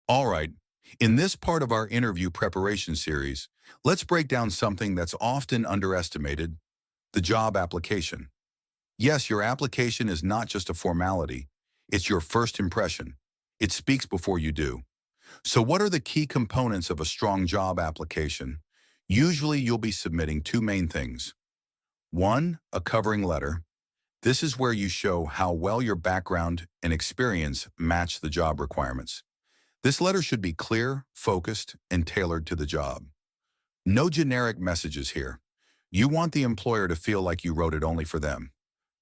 All right, in this part of our interview preparation series, let's break down something that's often underestimated, the job application. Yes, your application is not just a formality, it's your first impression. It speaks before you do. So what are the key components of a strong job application? Usually you'll be submitting two main things. One, a covering letter. This is where you show how well your background and experience match the job requirements. This letter should be clear, focused, and tailored to the job. No generic messages here. You want the employer to feel like you wrote it only for them.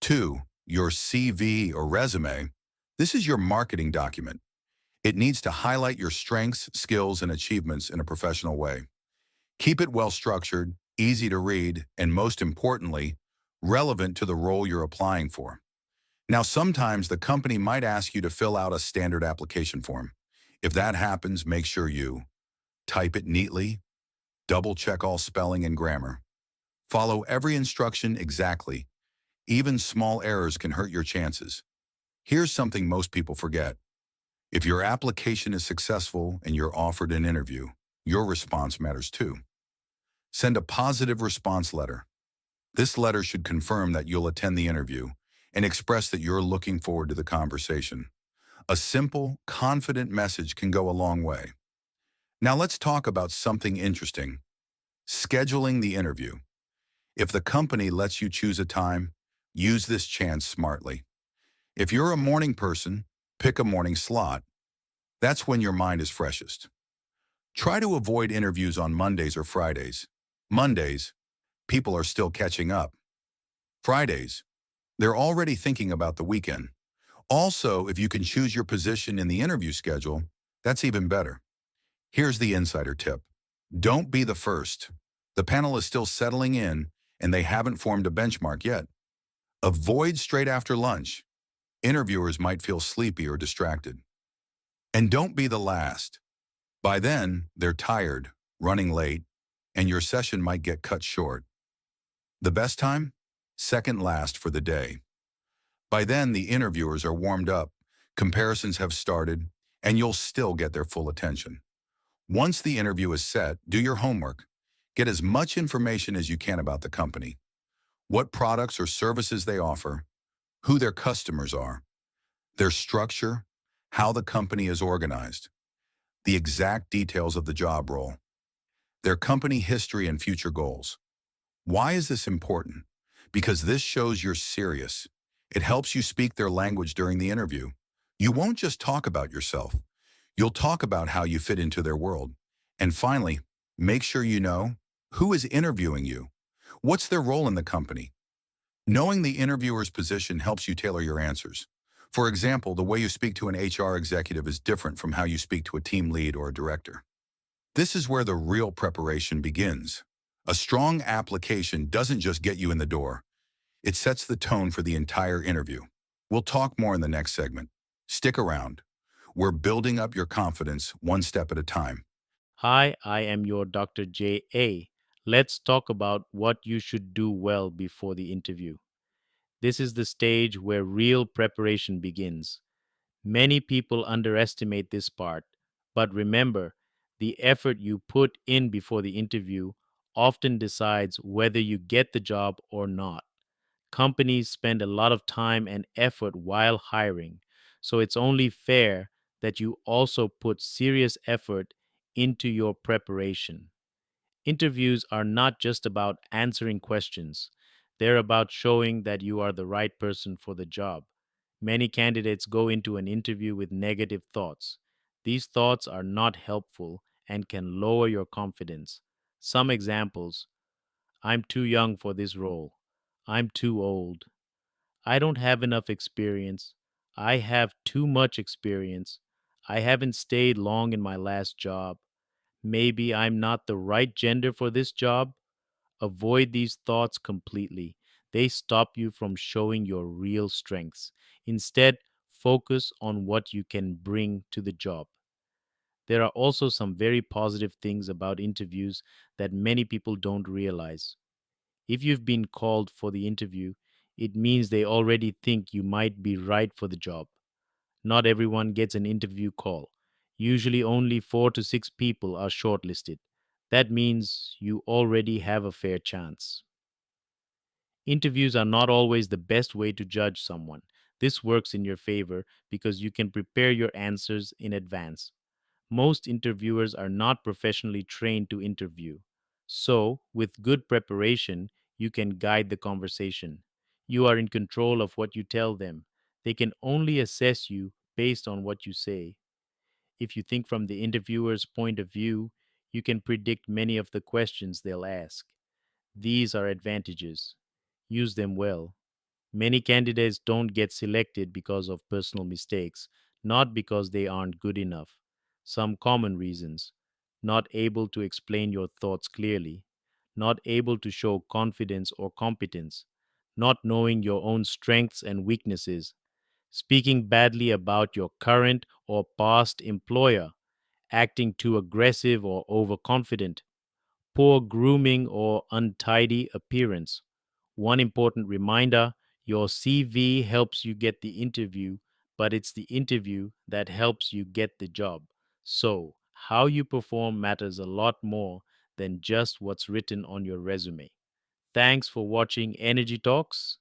Two, your CV or resume. This is your marketing document. It needs to highlight your strengths, skills, and achievements in a professional way. Keep it well structured, easy to read, and most importantly, relevant to the role you're applying for. Now, sometimes the company might ask you to fill out a standard application form. If that happens, make sure you type it neatly, double check all spelling and grammar, follow every instruction exactly. Even small errors can hurt your chances. Here's something most people forget. If your application is successful and you're offered an interview, your response matters too. Send a positive response letter. This letter should confirm that you'll attend the interview and express that you're looking forward to the conversation. A simple, confident message can go a long way. Now let's talk about something interesting. Scheduling the interview. If the company lets you choose a time, use this chance smartly. If you're a morning person, pick a morning slot. That's when your mind is freshest. Try to avoid interviews on Mondays or Fridays. Mondays, people are still catching up. Fridays, they're already thinking about the weekend. Also, if you can choose your position in the interview schedule, that's even better. Here's the insider tip. Don't be the first. The panel is still settling in and they haven't formed a benchmark yet. Avoid straight after lunch. Interviewers might feel sleepy or distracted. And don't be the last. By then, they're tired, running late, and your session might get cut short. The best time? Second last for the day. By then, the interviewers are warmed up, comparisons have started, and you'll still get their full attention. Once the interview is set, do your homework. Get as much information as you can about the company, what products or services they offer, who their customers are, their structure, how the company is organized, the exact details of the job role, their company history and future goals. Why is this important? Because this shows you're serious. It helps you speak their language during the interview. You won't just talk about yourself. You'll talk about how you fit into their world. And finally, make sure you know who is interviewing you. What's their role in the company? Knowing the interviewer's position helps you tailor your answers. For example, the way you speak to an HR executive is different from how you speak to a team lead or a director. This is where the real preparation begins. A strong application doesn't just get you in the door. It sets the tone for the entire interview. We'll talk more in the next segment. Stick around. We're building up your confidence one step at a time. Hi, I am your Dr. J.A. Let's talk about what you should do well before the interview. This is the stage where real preparation begins. Many people underestimate this part, but remember, the effort you put in before the interview often decides whether you get the job or not. Companies spend a lot of time and effort while hiring, so it's only fair that you also put serious effort into your preparation. Interviews are not just about answering questions, they're about showing that you are the right person for the job. Many candidates go into an interview with negative thoughts. These thoughts are not helpful and can lower your confidence. Some examples: I'm too young for this role. I'm too old. I don't have enough experience. I have too much experience. I haven't stayed long in my last job. Maybe I'm not the right gender for this job. Avoid these thoughts completely. They stop you from showing your real strengths. Instead, focus on what you can bring to the job. There are also some very positive things about interviews that many people don't realize. If you've been called for the interview, it means they already think you might be right for the job. Not everyone gets an interview call. Usually only 4 to 6 people are shortlisted. That means you already have a fair chance. Interviews are not always the best way to judge someone. This works in your favor because you can prepare your answers in advance. Most interviewers are not professionally trained to interview. So, with good preparation, you can guide the conversation. You are in control of what you tell them. They can only assess you based on what you say. If you think from the interviewer's point of view, you can predict many of the questions they'll ask. These are advantages. Use them well. Many candidates don't get selected because of personal mistakes, not because they aren't good enough. Some common reasons: not able to explain your thoughts clearly, not able to show confidence or competence, not knowing your own strengths and weaknesses, speaking badly about your current or past employer, acting too aggressive or overconfident, poor grooming or untidy appearance. One important reminder: your CV helps you get the interview, but it's the interview that helps you get the job. So, how you perform matters a lot more than just what's written on your resume. Thanks for watching Energy Talks.